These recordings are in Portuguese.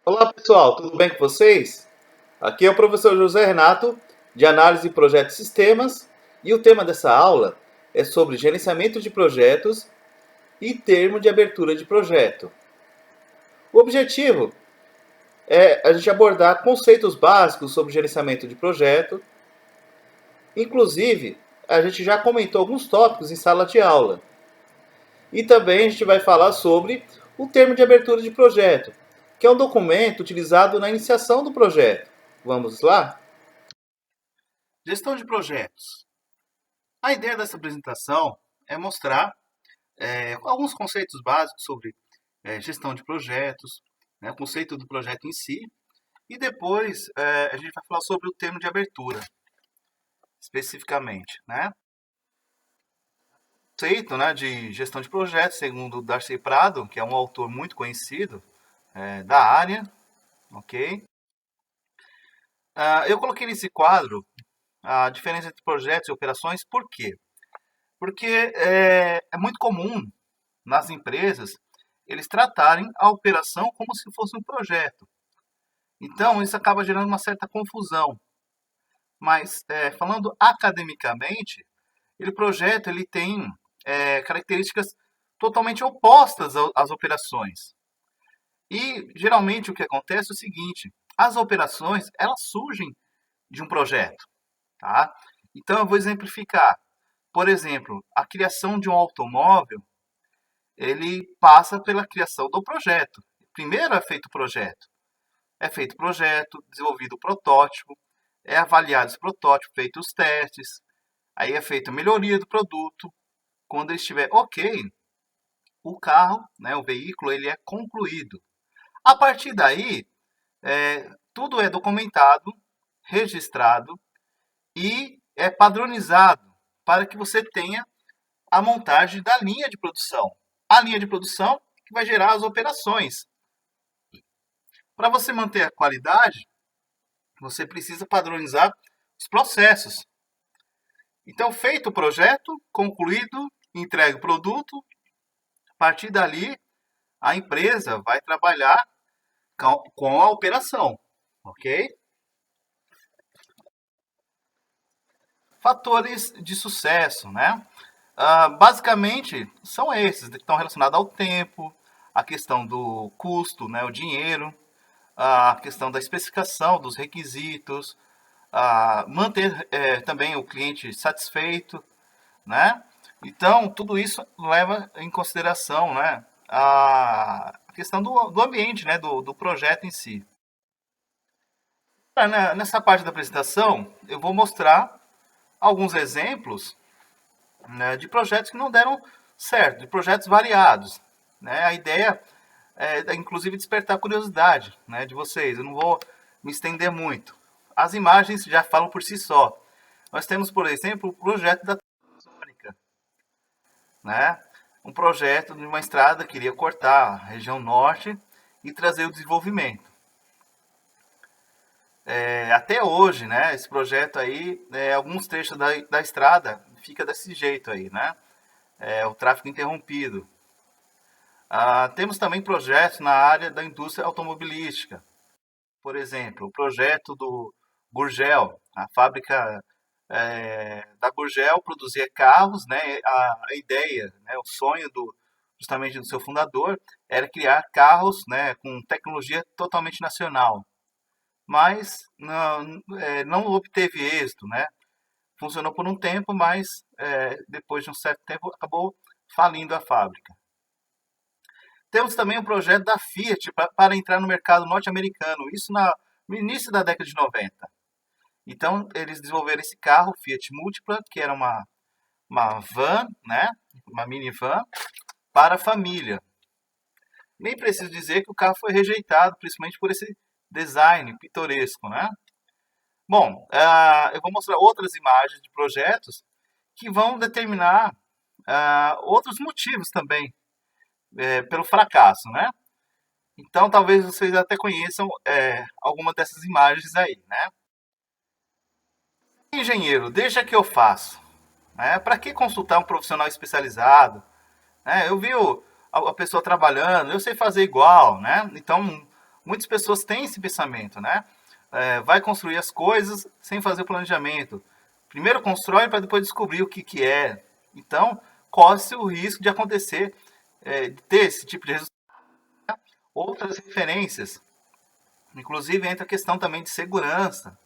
Olá pessoal, tudo bem com vocês? Aqui é o professor José Renato, de Análise de Projetos e Sistemas, e o tema dessa aula é sobre gerenciamento de projetos e termo de abertura de projeto. O objetivo é a gente abordar conceitos básicos sobre gerenciamento de projeto. Inclusive, a gente já comentou alguns tópicos em sala de aula. E também a gente vai falar sobre o termo de abertura de projeto, que é um documento utilizado na iniciação do projeto. Vamos lá? Gestão de projetos. A ideia dessa apresentação é mostrar alguns conceitos básicos sobre gestão de projetos, né, o conceito do projeto em si, e depois a gente vai falar sobre o termo de abertura, especificamente. Né? O conceito, né, de gestão de projetos, segundo Darcy Prado, que é um autor muito conhecido da área, ok? Eu coloquei nesse quadro a diferença entre projetos e operações, por quê? Porque é muito comum nas empresas eles tratarem a operação como se fosse um projeto. Então, isso acaba gerando uma certa confusão. Mas, falando academicamente, o projeto ele tem características totalmente opostas às operações. E, geralmente, o que acontece é o seguinte, as operações, elas surgem de um projeto. Tá? Então, eu vou exemplificar. Por exemplo, a criação de um automóvel, ele passa pela criação do projeto. Primeiro é feito o projeto. É feito o projeto, desenvolvido o protótipo, é avaliado esse protótipo, feito os testes, aí é feita a melhoria do produto. Quando ele estiver ok, o carro, né, o veículo, ele é concluído. A partir daí, tudo é documentado, registrado e é padronizado para que você tenha a montagem da linha de produção. A linha de produção que vai gerar as operações. Para você manter a qualidade, você precisa padronizar os processos. Então, feito o projeto, concluído, entregue o produto, a partir dali, a empresa vai trabalhar com a operação, ok? Fatores de sucesso, né? Basicamente, são esses, que estão relacionados ao tempo, a questão do custo, né, o dinheiro, a questão da especificação dos requisitos, manter também o cliente satisfeito, né? Então, tudo isso leva em consideração, né, a questão do ambiente, né, do projeto em si. Nessa parte da apresentação, eu vou mostrar alguns exemplos, né, de projetos que não deram certo, de projetos variados. Né? A ideia é, inclusive, despertar a curiosidade, né, de vocês. Eu não vou me estender muito. As imagens já falam por si só. Nós temos, por exemplo, o projeto da Transamazônica, né? Um projeto de uma estrada que iria cortar a região norte e trazer o desenvolvimento. Até hoje, né, esse projeto aí, alguns trechos da estrada fica desse jeito aí, né? O tráfego interrompido. Temos também projetos na área da indústria automobilística. Por exemplo, o projeto do Gurgel, a fábrica da Gurgel produzia carros, né? A ideia, né, o sonho justamente do seu fundador era criar carros, né, com tecnologia totalmente nacional. Mas não obteve êxito, né? Funcionou por um tempo, mas depois de um certo tempo acabou falindo a fábrica. Temos também um projeto da Fiat para entrar no mercado norte-americano, isso no início da década de 90. Então, eles desenvolveram esse carro, Fiat Multipla, que era uma van, né? Uma minivan, para a família. Nem preciso dizer que o carro foi rejeitado, principalmente por esse design pitoresco, né? Bom, eu vou mostrar outras imagens de projetos que vão determinar outros motivos também pelo fracasso, né? Então, talvez vocês até conheçam alguma dessas imagens aí, né? Engenheiro, deixa que eu faço. Né? Para que consultar um profissional especializado? Eu vi a pessoa trabalhando, eu sei fazer igual, né? Então, Muitas pessoas têm esse pensamento, né? Vai construir as coisas sem fazer o planejamento. Primeiro constrói para depois descobrir o que é. Então, corre-se o risco de acontecer, de ter esse tipo de resultado. Outras referências, inclusive entra a questão também de segurança,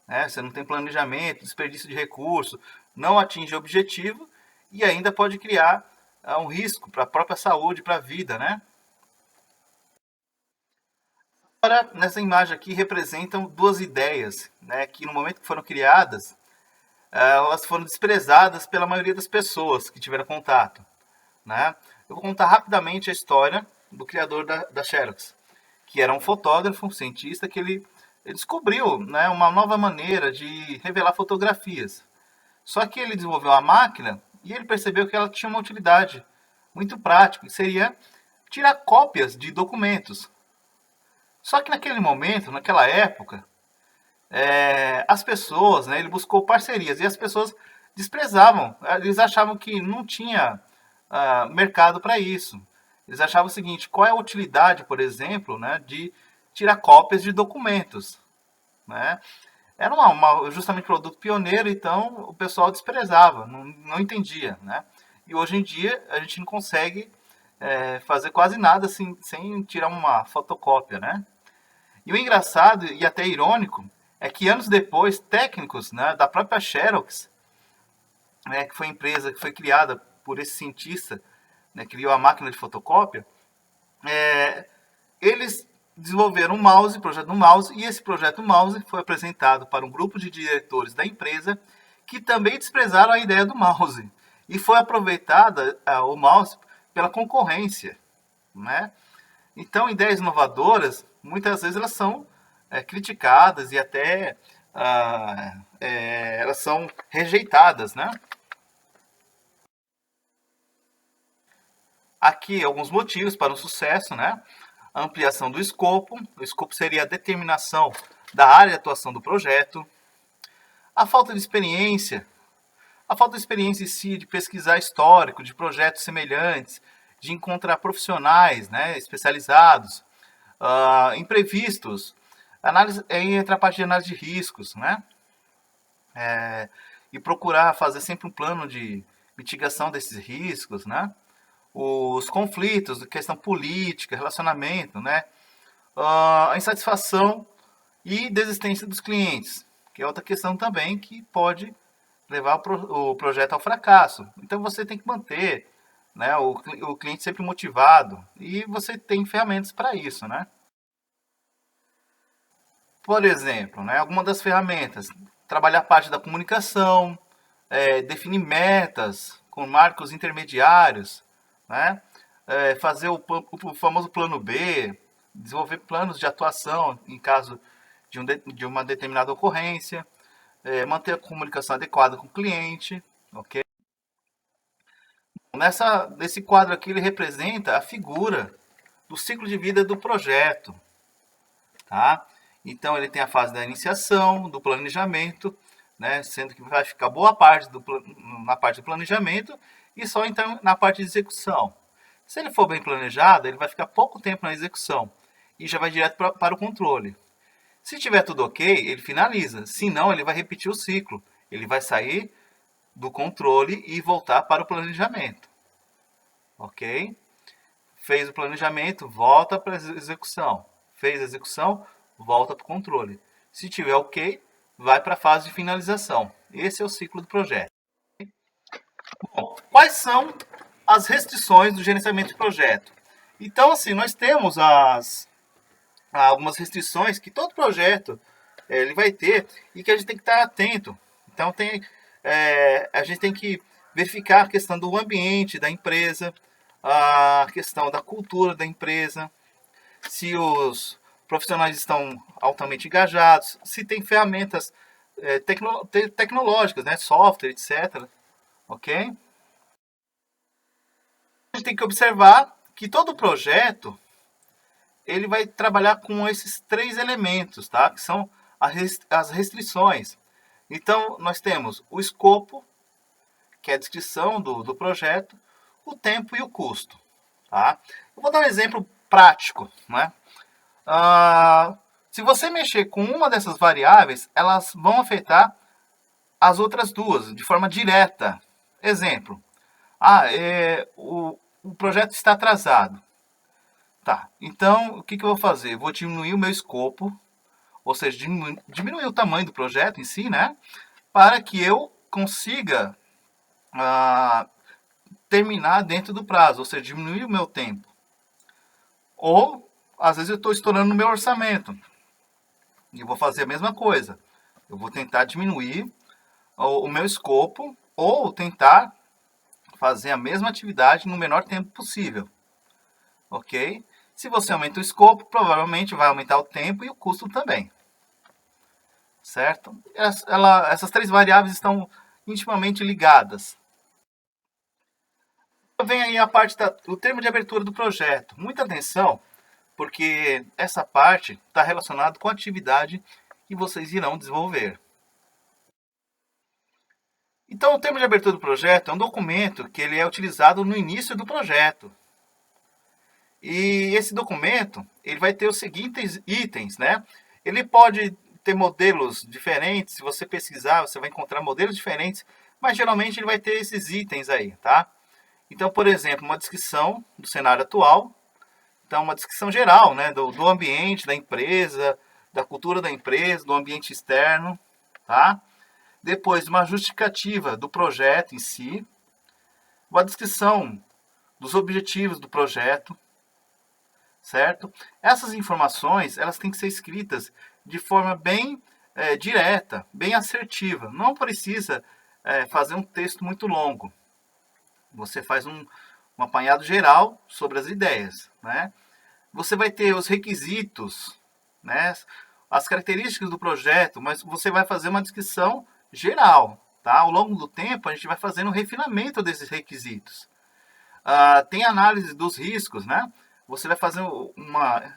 né? Você não tem planejamento, desperdício de recurso, não atinge o objetivo e ainda pode criar um risco para a própria saúde, para a vida, né? Agora, nessa imagem aqui representam duas ideias, né, que no momento que foram criadas, elas foram desprezadas pela maioria das pessoas que tiveram contato, né? Eu vou contar rapidamente a história do criador da Xerox, que era um fotógrafo, um cientista, que ele descobriu, né, uma nova maneira de revelar fotografias. Só que ele desenvolveu a máquina e ele percebeu que ela tinha uma utilidade muito prática, que seria tirar cópias de documentos. Só que naquele momento, naquela época, as pessoas, né, ele buscou parcerias e as pessoas desprezavam, eles achavam que não tinha mercado para isso. Eles achavam o seguinte: qual é a utilidade, por exemplo, né, de tirar cópias de documentos, né? Era justamente produto pioneiro, então o pessoal desprezava, não entendia, né? E hoje em dia a gente não consegue fazer quase nada assim, sem tirar uma fotocópia, né? E o engraçado e até irônico é que anos depois, técnicos, né, da própria Xerox, né, que foi a empresa que foi criada por esse cientista, né, criou a máquina de fotocópia, eles desenvolveram um mouse, projeto do mouse, e esse projeto do mouse foi apresentado para um grupo de diretores da empresa que também desprezaram a ideia do mouse. E foi aproveitada o mouse pela concorrência, né? Então, ideias inovadoras, muitas vezes elas são criticadas e até elas são rejeitadas, né? Aqui alguns motivos para o sucesso, né? A ampliação do escopo. O escopo seria a determinação da área de atuação do projeto. A falta de experiência. A falta de experiência em si, de pesquisar histórico, de projetos semelhantes, de encontrar profissionais, né, especializados, imprevistos. Análise, entra a parte de análise de riscos, né? E procurar fazer sempre um plano de mitigação desses riscos, né? Os conflitos, questão política, relacionamento, né? A insatisfação e desistência dos clientes, que é outra questão também que pode levar o projeto ao fracasso. Então você tem que manter, né, o cliente sempre motivado e você tem ferramentas para isso, né? Por exemplo, né, alguma das ferramentas, trabalhar a parte da comunicação, definir metas com marcos intermediários, né? Fazer o famoso plano B, desenvolver planos de atuação em caso de uma determinada ocorrência, manter a comunicação adequada com o cliente, ok? Nesse quadro aqui ele representa a figura do ciclo de vida do projeto, tá? Então ele tem a fase da iniciação, do planejamento, né? Sendo que vai ficar boa parte na parte do planejamento e só então na parte de execução. Se ele for bem planejado, ele vai ficar pouco tempo na execução e já vai direto para o controle. Se tiver tudo ok, ele finaliza. Se não, ele vai repetir o ciclo. Ele vai sair do controle e voltar para o planejamento. Ok? Fez o planejamento, volta para a execução. Fez a execução, volta para o controle. Se tiver ok, vai para a fase de finalização. Esse é o ciclo do projeto. Bom, quais são as restrições do gerenciamento de projeto? Então, assim, nós temos algumas restrições que todo projeto ele vai ter e que a gente tem que estar atento. Então, a gente tem que verificar a questão do ambiente da empresa, a questão da cultura da empresa, se os profissionais estão altamente engajados, se tem ferramentas tecnológicas, né, software, etc. Ok? A gente tem que observar que todo projeto ele vai trabalhar com esses três elementos, tá? Que são as restrições. Então, nós temos o escopo, que é a descrição do projeto, o tempo e o custo, tá? Eu vou dar um exemplo prático, né? Se você mexer com uma dessas variáveis, elas vão afetar as outras duas de forma direta. Exemplo, o projeto está atrasado. Tá, então o que eu vou fazer? Eu vou diminuir o meu escopo, ou seja, diminuir o tamanho do projeto em si, né? Para que eu consiga ah, terminar dentro do prazo, ou seja, diminuir o meu tempo. Ou, às vezes, eu estou estourando no meu orçamento e vou fazer a mesma coisa. Eu vou tentar diminuir o meu escopo ou tentar fazer a mesma atividade no menor tempo possível. Ok? Se você aumenta o escopo, provavelmente vai aumentar o tempo e o custo também. Certo? Essas três variáveis estão intimamente ligadas. Vem aí a parte do termo de abertura do projeto. Muita atenção, porque essa parte está relacionada com a atividade que vocês irão desenvolver. Então, o termo de abertura do projeto é um documento que ele é utilizado no início do projeto. E esse documento, ele vai ter os seguintes itens, né? Ele pode ter modelos diferentes, se você pesquisar, você vai encontrar modelos diferentes, mas geralmente ele vai ter esses itens aí, tá? Então, por exemplo, uma descrição do cenário atual, então uma descrição geral, né, do ambiente da empresa, da cultura da empresa, do ambiente externo, tá? Depois, uma justificativa do projeto em si, uma descrição dos objetivos do projeto, certo? Essas informações, elas têm que ser escritas de forma bem direta, bem assertiva. Não precisa fazer um texto muito longo. Você faz um apanhado geral sobre as ideias, né? Você vai ter os requisitos, né? As características do projeto, mas você vai fazer uma descrição geral, tá? Ao longo do tempo, a gente vai fazendo um refinamento desses requisitos. Tem análise dos riscos, né? Você vai fazer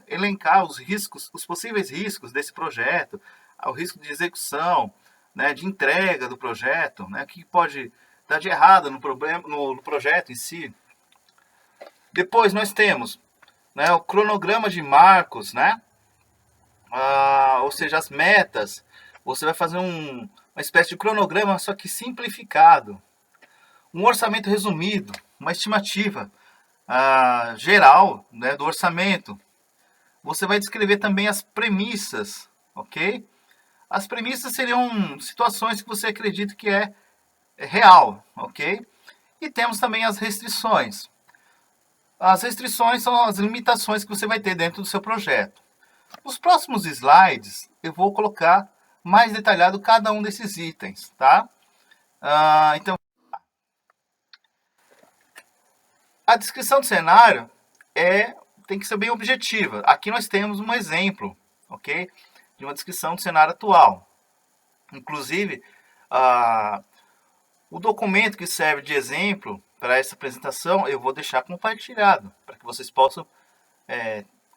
elencar os riscos, os possíveis riscos desse projeto, o risco de execução, né, de entrega do projeto, né, o que pode dar de errado no projeto em si. Depois nós temos, né, o cronograma de marcos, né? Ou seja, as metas. Você vai fazer uma espécie de cronograma, só que simplificado. Um orçamento resumido, uma estimativa geral, né, do orçamento. Você vai descrever também as premissas, ok? As premissas seriam situações que você acredita que é real, ok? E temos também as restrições. As restrições são as limitações que você vai ter dentro do seu projeto. Nos próximos slides, eu vou colocar mais detalhado cada um desses itens, tá? Então, a descrição do cenário tem que ser bem objetiva. Aqui nós temos um exemplo, ok? De uma descrição do cenário atual. Inclusive, o documento que serve de exemplo para essa apresentação, eu vou deixar compartilhado, para que vocês possam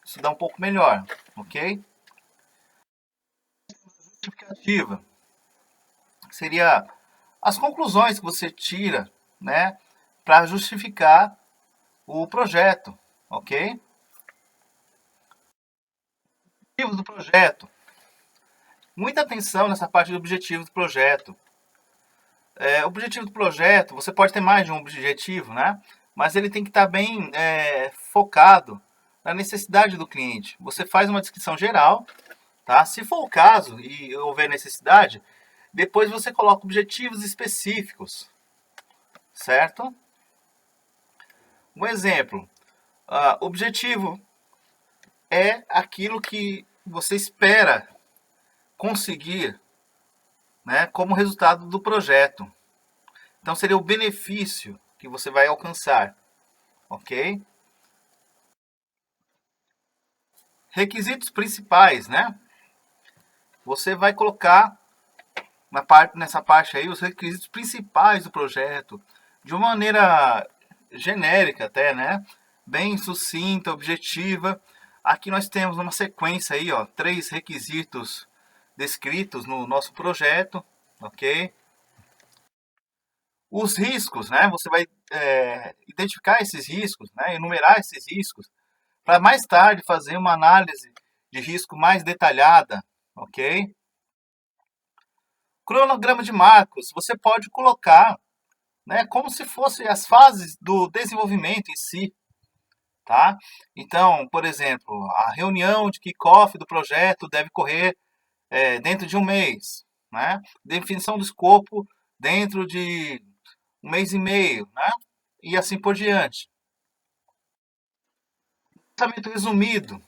estudar um pouco melhor, ok? Justificativa seria as conclusões que você tira, né, para justificar o projeto, ok? Objetivos do projeto. Muita atenção nessa parte do objetivo do projeto. O objetivo do projeto, você pode ter mais de um objetivo, né? Mas ele tem que estar bem focado na necessidade do cliente. Você faz uma descrição geral, tá? Se for o caso e houver necessidade, depois você coloca objetivos específicos, certo? Um exemplo, objetivo é aquilo que você espera conseguir, né, como resultado do projeto. Então seria o benefício que você vai alcançar, ok? Requisitos principais, né? Você vai colocar nessa parte aí os requisitos principais do projeto, de uma maneira genérica até, né? Bem sucinta, objetiva. Aqui nós temos uma sequência aí, ó, 3 requisitos descritos no nosso projeto, ok? Os riscos, né? Você vai identificar esses riscos, né? Enumerar esses riscos, para mais tarde fazer uma análise de risco mais detalhada, ok? Cronograma de marcos, você pode colocar, né, como se fossem as fases do desenvolvimento em si, tá? Então, por exemplo, a reunião de kickoff do projeto deve correr dentro de um mês, né? Definição do escopo dentro de um mês e meio, né? E assim por diante. Orçamento resumido,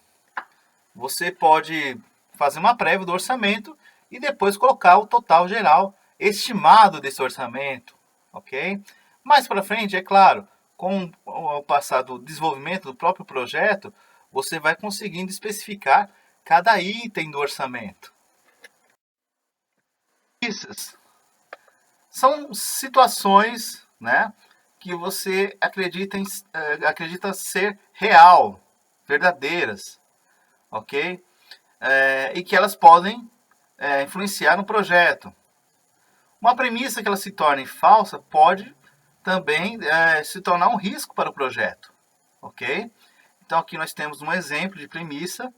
você pode fazer uma prévia do orçamento e depois colocar o total geral estimado desse orçamento, ok? Mais para frente, é claro, com o passar do desenvolvimento do próprio projeto, você vai conseguindo especificar cada item do orçamento. Isso são situações, né, que você acredita ser real, verdadeiras, ok? E que elas podem influenciar no projeto. Uma premissa que ela se torne falsa pode também se tornar um risco para o projeto, ok? Então aqui nós temos um exemplo de premissa.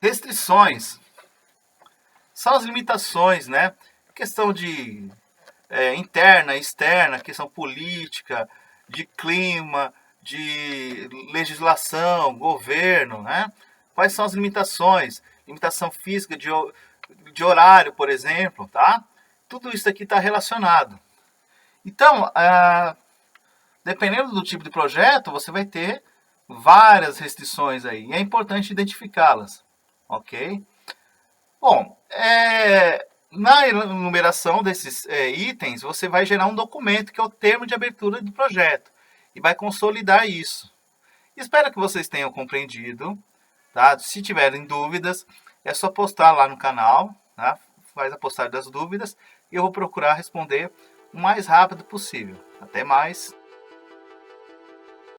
Restrições são as limitações, né? Questão de interna, externa, questão política, de clima, de legislação, governo, né? Quais são as limitações? Limitação física de horário, por exemplo, tá? Tudo isso aqui está relacionado. Então, dependendo do tipo de projeto, você vai ter várias restrições aí. E é importante identificá-las, ok? Bom, na enumeração desses itens, você vai gerar um documento que é o termo de abertura do projeto e vai consolidar isso. Espero que vocês tenham compreendido, tá? Se tiverem dúvidas, é só postar lá no canal, tá? Faz a postagem das dúvidas e eu vou procurar responder o mais rápido possível. Até mais!